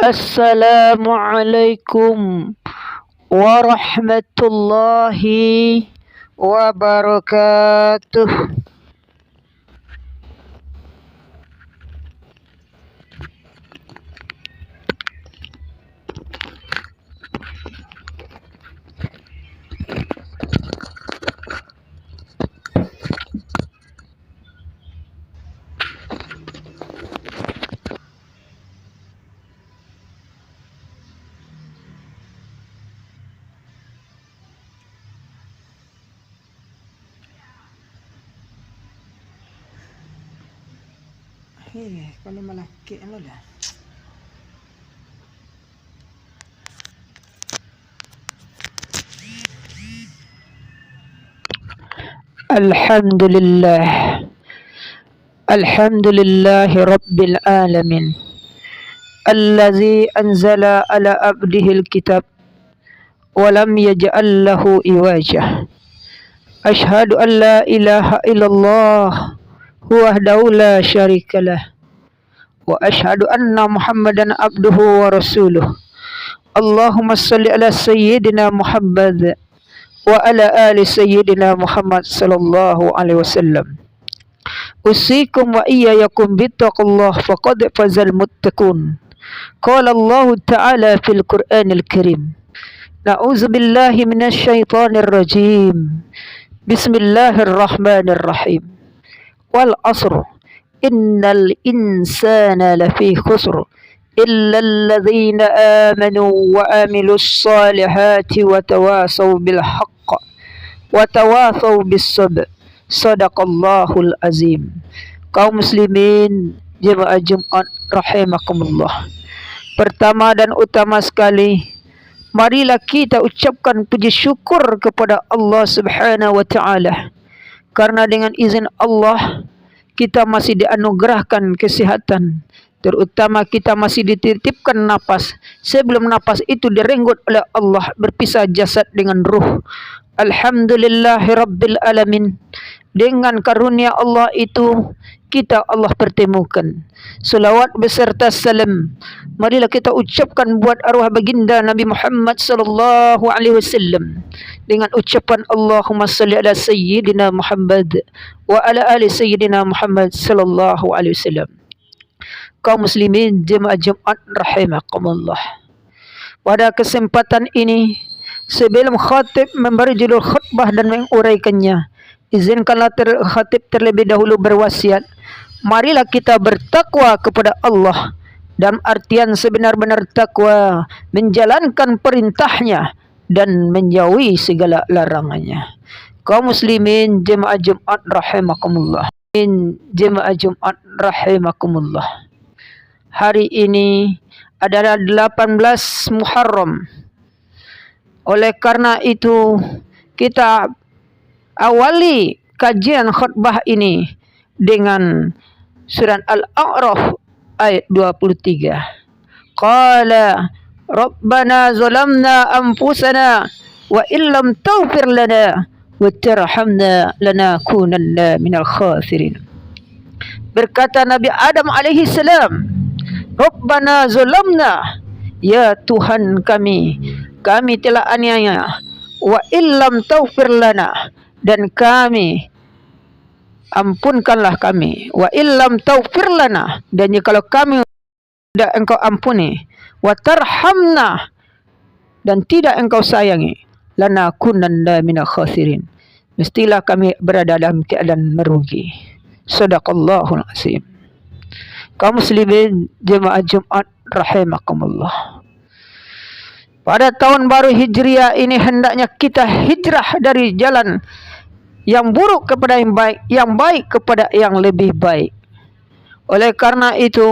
Assalamualaikum warahmatullahi wabarakatuh. Kalau malaki ano lah. Alhamdulillah. Alhamdulillahi Rabbil Alamin. Allazi anzala ala abdihil kitab walam yaj'al lahu iwajah. Ashhadu an la ilaha illallah wahdahu la syarikalah wa ashhadu anna Muhammadan abduhu wa rasuluh. Allahumma salli ala sayyidina Muhammad wa ala ali sayyidina Muhammad sallallahu alaihi wasallam. Usikum wa iyyakum bittaqullah faqad fazal muttaqun. Qala Allah Ta'ala fil Qur'anil Karim. Na'udzu billahi minasy syaithanir rajim. Bismillahirrahmanirrahim. Wal asr innal insana lafi khusr illa alladhina amanu wa amilus salihati wa tawasaw bil haqq wa tawasaw bis sabr. Sadaqallahul azim. Kaum muslimin jemaah Jumat rahimakumullah. Pertama dan utama sekali, marilah kita ucapkan puji syukur kepada Allah Subhanahu wa taala. Karena dengan izin Allah kita masih dianugerahkan kesehatan, terutama kita masih dititipkan napas. Sebelum napas itu direnggut oleh Allah, berpisah jasad dengan ruh. Alhamdulillahirabbil alamin. Dengan karunia Allah itu kita Allah pertemukan. Selawat beserta salam marilah kita ucapkan buat arwah baginda Nabi Muhammad sallallahu alaihi wasallam dengan ucapan Allahumma salli ala sayyidina Muhammad wa ala ali sayyidina Muhammad sallallahu alaihi wasallam. Kaum muslimin jemaah Jumat rahimakumullah. Pada kesempatan ini, sebelum khatib memberi judul khutbah dan menguraikannya, izinkanlah khatib terlebih dahulu berwasiat. Marilah kita bertakwa kepada Allah. Dalam artian sebenar-benar takwa, menjalankan perintahnya dan menjauhi segala larangannya. Kaum muslimin jemaah Jumat rahimakumullah. Jemaah Jumat rahimakumullah. Hari ini adalah 18 Muharram. Oleh karena itu, kita awali kajian khutbah ini dengan surat Al-A'raf ayat 23. Qala Rabbana zalamna anfusana wa illam taghfir lana wa tarhamna lanakunanna minal khasirin. Berkata Nabi Adam alaihi salam, Rabbana zalamna, ya Tuhan kami telah aniaya, wa illam taghfir lana, dan kami ampunkanlah kami, wa illam taghfir lana, dan jikalau kami tidak engkau ampuni, wa tarhamna, dan tidak engkau sayangi, lanakunanna minal khasirin, mestilah kami berada dalam keadaan merugi. Sadaqallahul azim. Kaum muslimin jemaah Jumat rahimakumullah. Pada tahun baru Hijriah ini hendaknya kita hijrah dari jalan yang buruk kepada yang baik kepada yang lebih baik. Oleh karena itu,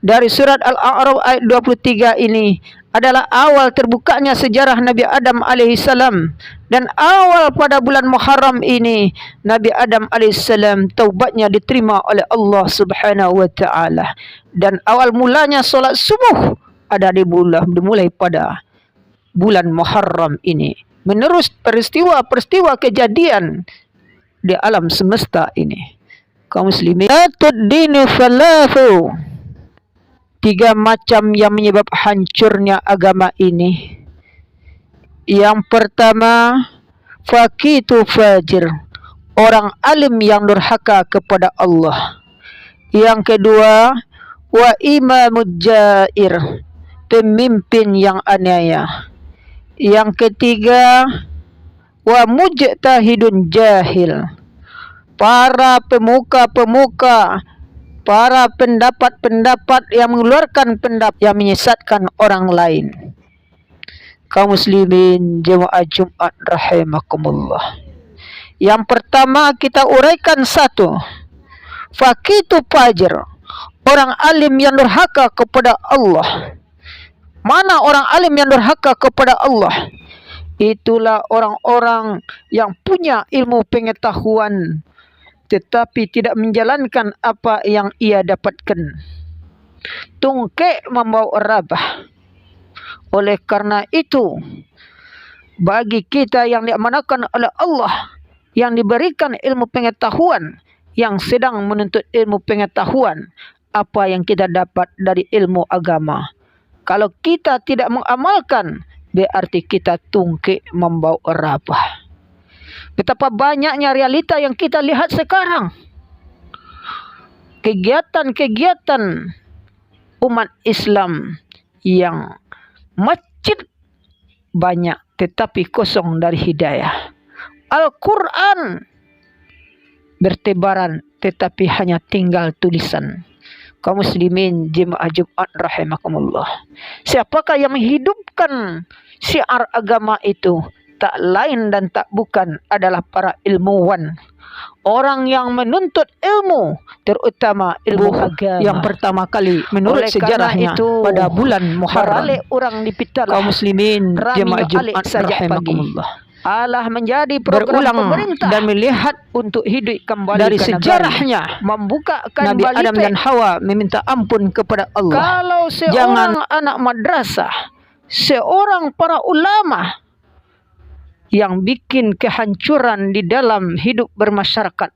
dari surat Al-A'raf ayat 23 ini adalah awal terbukanya sejarah Nabi Adam alaihissalam, dan awal pada bulan Muharram ini Nabi Adam alaihissalam taubatnya diterima oleh Allah Subhanahu wa taala, dan awal mulanya solat subuh ada dimulai pada bulan Muharram ini, menerus peristiwa-peristiwa kejadian di alam semesta ini. Kaum muslimin, ad-dinu thalathu. Tiga macam yang menyebab hancurnya agama ini. Yang pertama, faqitu fajir, orang alim yang durhaka kepada Allah. Yang kedua, wa imamud jair, pemimpin yang aniaya. Yang ketiga, wa mujtahidun jahil, para pemuka-pemuka, para pendapat-pendapat yang mengeluarkan pendapat yang menyesatkan orang lain. Kaum muslimin jemaah Jumat rahimakumullah. Yang pertama kita uraikan satu, faqitu fajir, orang alim yang durhaka kepada Allah. Mana orang alim yang durhaka kepada Allah? Itulah orang-orang yang punya ilmu pengetahuan tetapi tidak menjalankan apa yang ia dapatkan. Tungkek membawa rabah. Oleh karena itu, bagi kita yang diamanakan oleh Allah, yang diberikan ilmu pengetahuan, yang sedang menuntut ilmu pengetahuan, apa yang kita dapat dari ilmu agama, kalau kita tidak mengamalkan, berarti kita tungkek membawa rabah. Betapa banyaknya realita yang kita lihat sekarang. Kegiatan-kegiatan umat Islam yang masjid banyak tetapi kosong dari hidayah. Al-Quran bertebaran tetapi hanya tinggal tulisan. Kaum muslimin jemaah Jumat rahimakumullah. Siapakah yang menghidupkan syiar agama itu? Tak lain dan tak bukan adalah para ilmuwan. Orang yang menuntut ilmu, terutama ilmu agama. Yang pertama kali menurut sejarahnya itu, pada bulan Muharram, orang dipitalah kaum muslimin jemaah Jumat rahimakumullah. Allah menjadi program pemerintah dan melihat untuk hidup kembali dari sejarahnya, membukakan Nabi Adam dan Hawa meminta ampun kepada Allah. Kalau seorang anak madrasah, seorang para ulama yang bikin kehancuran di dalam hidup bermasyarakat,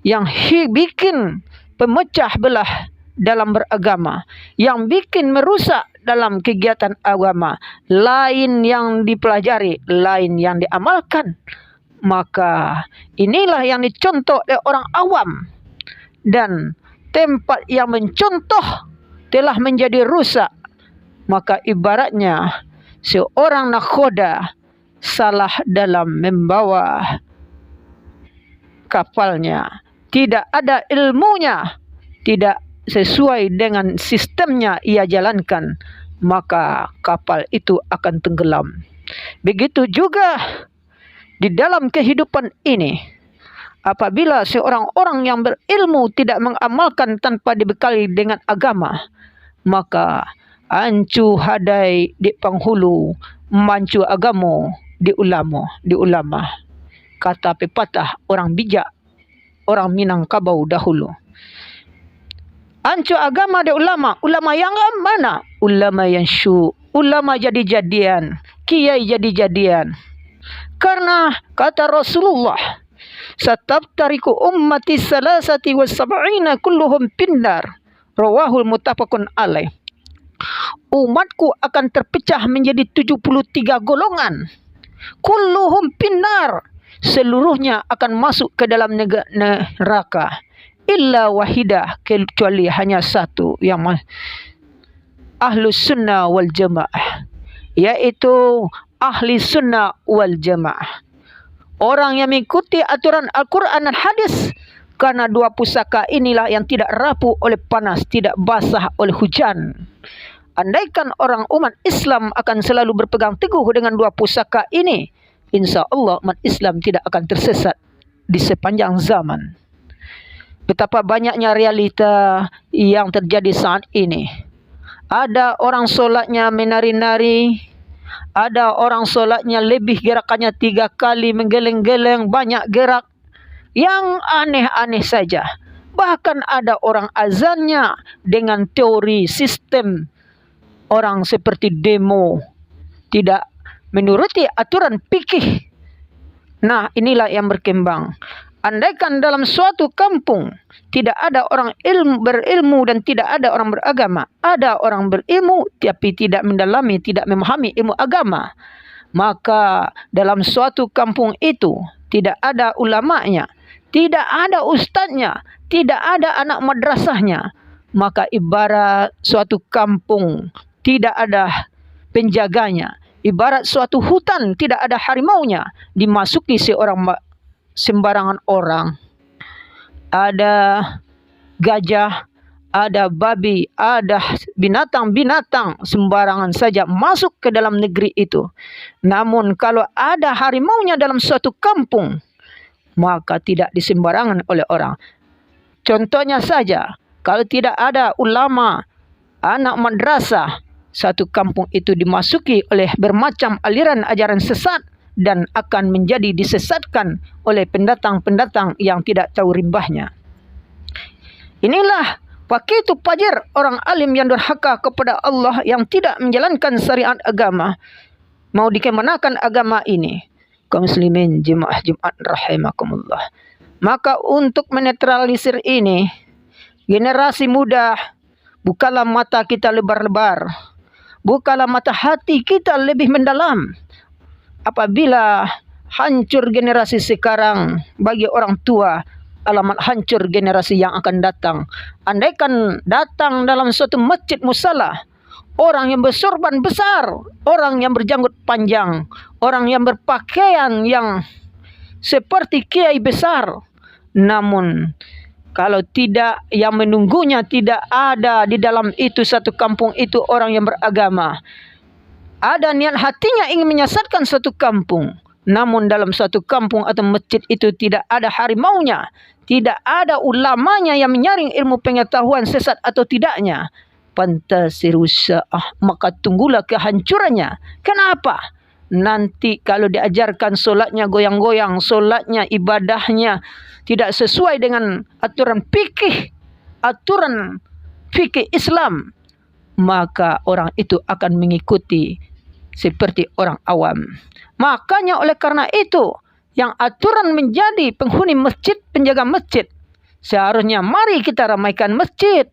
yang bikin pemecah belah dalam beragama, yang bikin merusak dalam kegiatan agama, lain yang dipelajari, lain yang diamalkan, maka inilah yang dicontoh oleh orang awam, dan tempat yang mencontoh telah menjadi rusak. Maka ibaratnya seorang nakhoda salah dalam membawa kapalnya, tidak ada ilmunya, tidak sesuai dengan sistemnya ia jalankan, maka kapal itu akan tenggelam. Begitu juga di dalam kehidupan ini, apabila seorang orang yang berilmu tidak mengamalkan tanpa dibekali dengan agama, maka ancu hadai di penghulu, mancu agama di ulama. Kata pepatah orang bijak, orang Minangkabau dahulu. Ancu agama di ulama. Ulama yang mana? Ulama yang ulama jadi-jadian, kiai jadi-jadian. Karena kata Rasulullah, satabtariku ummati salasati wa sab'ina kulluhum pinnar. Rawahul muttafaqun alaih. Umatku akan terpecah menjadi 73 golongan. Kulluhum pinnar, seluruhnya akan masuk ke dalam neraka. Illa wahidah, kecuali hanya satu yang ahlus sunnah wal jamaah, yaitu ahli sunnah wal jamaah. Orang yang mengikuti aturan Al-Quran dan hadis. Karena dua pusaka inilah yang tidak rapuh oleh panas, tidak basah oleh hujan. Andaikan orang umat Islam akan selalu berpegang teguh dengan dua pusaka ini, insya Allah umat Islam tidak akan tersesat di sepanjang zaman. Betapa banyaknya realita yang terjadi saat ini. Ada orang solatnya menari-nari, ada orang solatnya lebih gerakannya 3 kali menggeleng-geleng, banyak gerak yang aneh-aneh saja. Bahkan ada orang azannya dengan teori sistem orang seperti demo, tidak menuruti aturan fikih. Nah, inilah yang berkembang. Andaikan dalam suatu kampung tidak ada orang berilmu dan tidak ada orang beragama, ada orang berilmu tapi tidak mendalami, tidak memahami ilmu agama, maka dalam suatu kampung itu tidak ada ulamanya, tidak ada ustadznya, tidak ada anak madrasahnya, maka ibarat suatu kampung tidak ada penjaganya, ibarat suatu hutan tidak ada harimaunya, dimasuki sembarangan orang. Ada gajah, ada babi, ada binatang-binatang sembarangan saja masuk ke dalam negeri itu. Namun kalau ada harimaunya dalam suatu kampung, maka tidak disembarangan oleh orang. Contohnya saja, kalau tidak ada ulama, anak madrasah, satu kampung itu dimasuki oleh bermacam aliran ajaran sesat dan akan menjadi disesatkan oleh pendatang-pendatang yang tidak tahu rimbahnya. Inilah pakitu pajir orang alim yang durhaka kepada Allah, yang tidak menjalankan syariat agama, mau dikemanakan agama ini. Kaum muslimin jemaah Jumat rahimakumullah. Maka untuk menetralisir ini, generasi muda, bukalah mata kita lebar-lebar, bukalah mata hati kita lebih mendalam. Apabila hancur generasi sekarang, bagi orang tua alamat hancur generasi yang akan datang. Andaikan datang dalam suatu masjid musala orang yang bersorban besar, orang yang berjanggut panjang, orang yang berpakaian yang seperti kiai besar, namun kalau tidak, yang menunggunya tidak ada di dalam itu satu kampung itu orang yang beragama, ada niat hatinya ingin menyesatkan satu kampung, namun dalam satu kampung atau masjid itu tidak ada harimaunya, tidak ada ulamanya yang menyaring ilmu pengetahuan sesat atau tidaknya, fantasiru sa'ah, maka tunggulah kehancurannya. Kenapa? Nanti kalau diajarkan solatnya goyang-goyang, solatnya, ibadahnya tidak sesuai dengan aturan fikih Islam, maka orang itu akan mengikuti seperti orang awam. Makanya oleh karena itu, yang aturan menjadi penghuni masjid, penjaga masjid, seharusnya mari kita ramaikan masjid.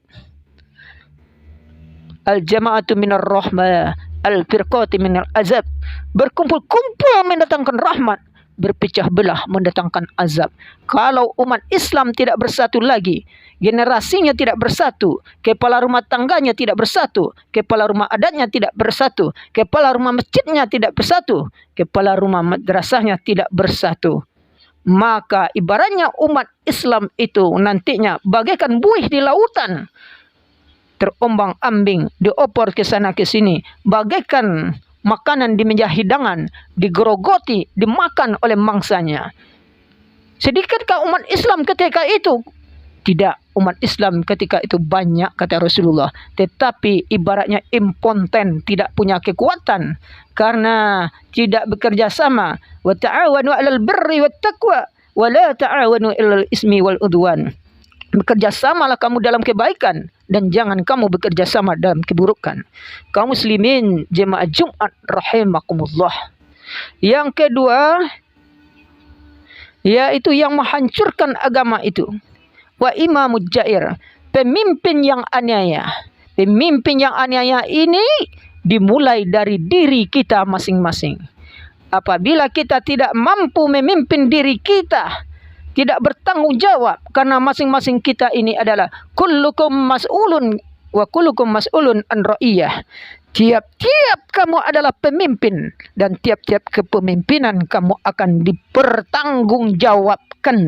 Al-jama'atu minar rahmah, al-firqati minal azab. Berkumpul-kumpul mendatangkan rahmat, berpecah belah mendatangkan azab. Kalau umat Islam tidak bersatu lagi, generasinya tidak bersatu, kepala rumah tangganya tidak bersatu, kepala rumah adatnya tidak bersatu, kepala rumah masjidnya tidak bersatu, kepala rumah madrasahnya tidak bersatu, maka ibaratnya umat Islam itu nantinya bagaikan buih di lautan, terombang-ambing, diopor ke sana ke sini, bagaikan makanan di meja hidangan, digerogoti, dimakan oleh mangsanya. Sedikitkah umat Islam ketika itu? Tidak, umat Islam ketika itu banyak, kata Rasulullah, tetapi ibaratnya impoten, tidak punya kekuatan karena tidak bekerja sama. Wa ta'awanu 'alal birri wat taqwa wa la ta'awanu 'alal ismi wal udwan. Bekerja samalah kamu dalam kebaikan dan jangan kamu bekerja sama dalam keburukan. Kaum muslimin jemaah Jumat rahimakumullah. Yang kedua, yaitu yang menghancurkan agama itu, wa imamul jair, pemimpin yang aniaya. Pemimpin yang aniaya ini dimulai dari diri kita masing-masing. Apabila kita tidak mampu memimpin diri kita, tidak bertanggung jawab, karena masing-masing kita ini adalah kullukum mas'ulun wa kullukum mas'ulun an ra'iyah. Tiap-tiap kamu adalah pemimpin dan tiap-tiap kepemimpinan kamu akan dipertanggungjawabkan.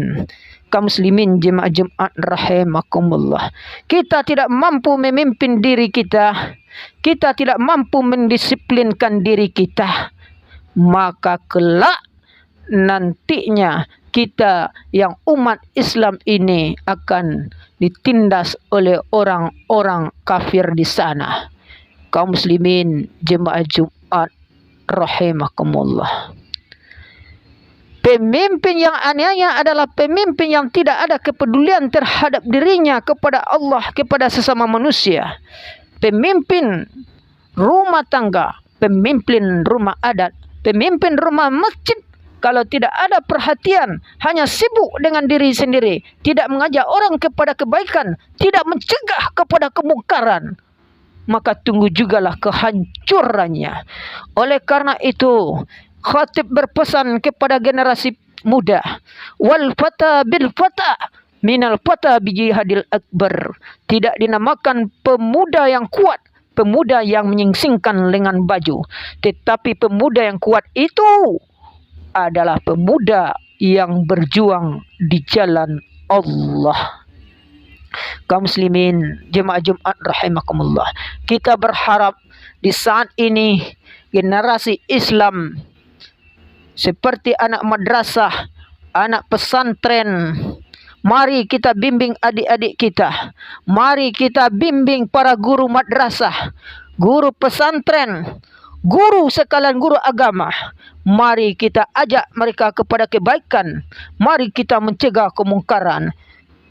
Kaum muslimin jemaah Jumat rahimakumullah. Kita tidak mampu memimpin diri kita, kita tidak mampu mendisiplinkan diri kita, maka kelak nantinya kita yang umat Islam ini akan ditindas oleh orang-orang kafir di sana. Kaum muslimin jemaah Jumat rahimakumullah. Pemimpin yang aniaya adalah pemimpin yang tidak ada kepedulian terhadap dirinya, kepada Allah, kepada sesama manusia. Pemimpin rumah tangga, pemimpin rumah adat, pemimpin rumah masjid kalau tidak ada perhatian, hanya sibuk dengan diri sendiri, tidak mengajak orang kepada kebaikan, tidak mencegah kepada kemungkaran, maka tunggu jugalah kehancurannya. Oleh karena itu, khatib berpesan kepada generasi muda, wal fata bil fata minal fata bi jihadil akbar. Tidak dinamakan pemuda yang kuat, pemuda yang menyingsingkan lengan baju, tetapi pemuda yang kuat itu adalah pemuda yang berjuang di jalan Allah. Kaum muslimin, jemaah Jumat rahimakumullah, kita berharap di saat ini generasi Islam seperti anak madrasah, anak pesantren, mari kita bimbing adik-adik kita, mari kita bimbing para guru madrasah, guru pesantren, guru sekalian guru agama. Mari kita ajak mereka kepada kebaikan, mari kita mencegah kemungkaran.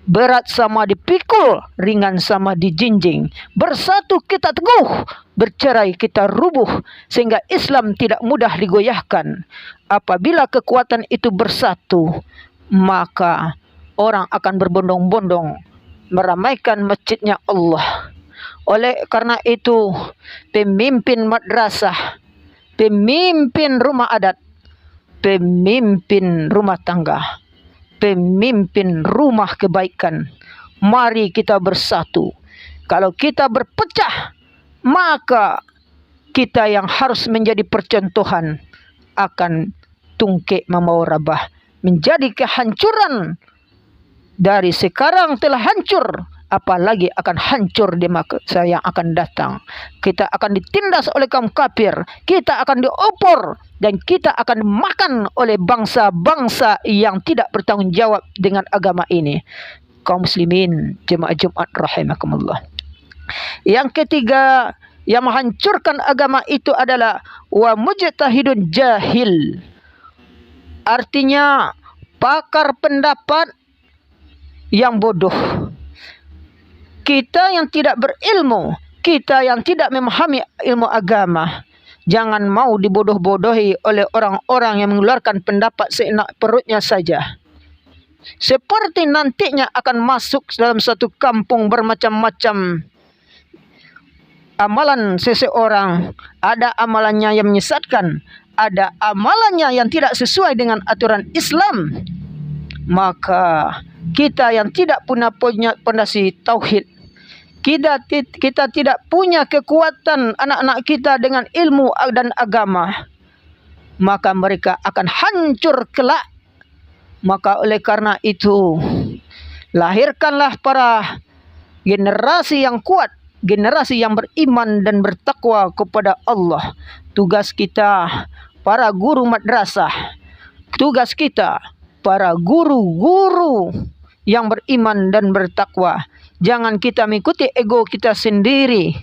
Berat sama dipikul, ringan sama dijinjing. Bersatu kita teguh, bercerai kita rubuh, sehingga Islam tidak mudah digoyahkan. Apabila kekuatan itu bersatu, maka orang akan berbondong-bondong meramaikan masjidnya Allah. Oleh karena itu, pemimpin madrasah, pemimpin rumah adat, pemimpin rumah tangga, pemimpin rumah kebaikan, mari kita bersatu. Kalau kita berpecah, maka kita yang harus menjadi percontohan akan tungkik membawa rabah, menjadi kehancuran. Dari sekarang telah hancur, apalagi akan hancur di masa yang akan datang. Kita akan ditindas oleh kaum kafir, kita akan diopor, dan kita akan dimakan oleh bangsa-bangsa yang tidak bertanggung jawab dengan agama ini. Kaum muslimin, jemaah Jumat rahimakumullah. Yang ketiga, yang menghancurkan agama itu adalah wa mujtahidun jahil. Artinya pakar pendapat yang bodoh. Kita yang tidak berilmu, kita yang tidak memahami ilmu agama, jangan mau dibodoh-bodohi oleh orang-orang yang mengeluarkan pendapat seenak perutnya saja. Seperti nantinya akan masuk dalam satu kampung bermacam-macam amalan seseorang. Ada amalannya yang menyesatkan, ada amalannya yang tidak sesuai dengan aturan Islam. Maka kita yang tidak punya pondasi tauhid, kita tidak punya kekuatan anak-anak kita dengan ilmu dan agama, maka mereka akan hancur kelak. Maka oleh karena itu, lahirkanlah para generasi yang kuat, generasi yang beriman dan bertakwa kepada Allah. Tugas kita para guru madrasah, tugas kita para guru-guru yang beriman dan bertakwa. Jangan kita mengikuti ego kita sendiri,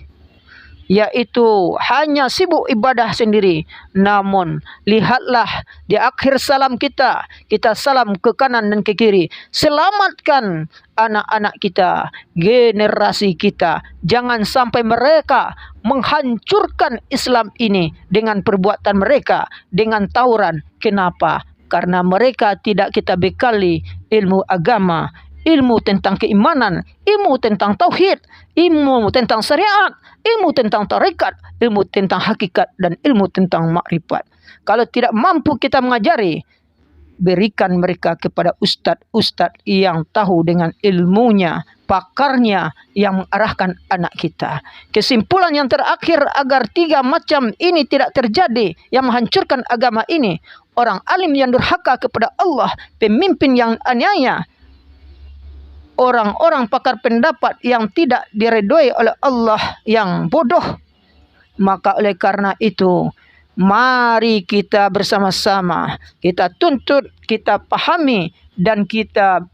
yaitu hanya sibuk ibadah sendiri. Namun lihatlah di akhir salam kita, kita salam ke kanan dan ke kiri. Selamatkan anak-anak kita, generasi kita. Jangan sampai mereka menghancurkan Islam ini dengan perbuatan mereka, dengan tawuran. Kenapa? Karena mereka tidak kita bekali ilmu agama, ilmu tentang keimanan, ilmu tentang tauhid, ilmu tentang syariat, ilmu tentang tarekat, ilmu tentang hakikat, dan ilmu tentang makrifat. Kalau tidak mampu kita mengajari, berikan mereka kepada ustadz-ustadz yang tahu dengan ilmunya, pakarnya, yang mengarahkan anak kita. Kesimpulan yang terakhir agar tiga macam ini tidak terjadi yang menghancurkan agama ini: orang alim yang durhaka kepada Allah, pemimpin yang aniaya, orang-orang pakar pendapat yang tidak diredoi oleh Allah yang bodoh. Maka oleh karena itu, mari kita bersama-sama, kita tuntut, kita pahami, dan kita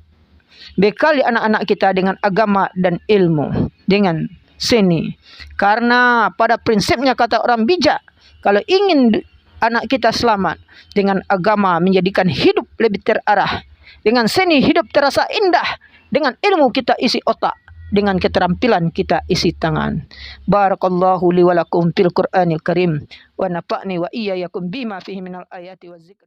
bekali anak-anak kita dengan agama dan ilmu, dengan seni. Karena pada prinsipnya kata orang bijak, kalau ingin anak kita selamat, dengan agama menjadikan hidup lebih terarah, dengan seni hidup terasa indah, dengan ilmu kita isi otak, dengan keterampilan kita isi tangan. Barakallahu li wa lakum fil Qur'anil Karim wa nafa'ni wa iyyakum bima fihi minal ayati waz zikr.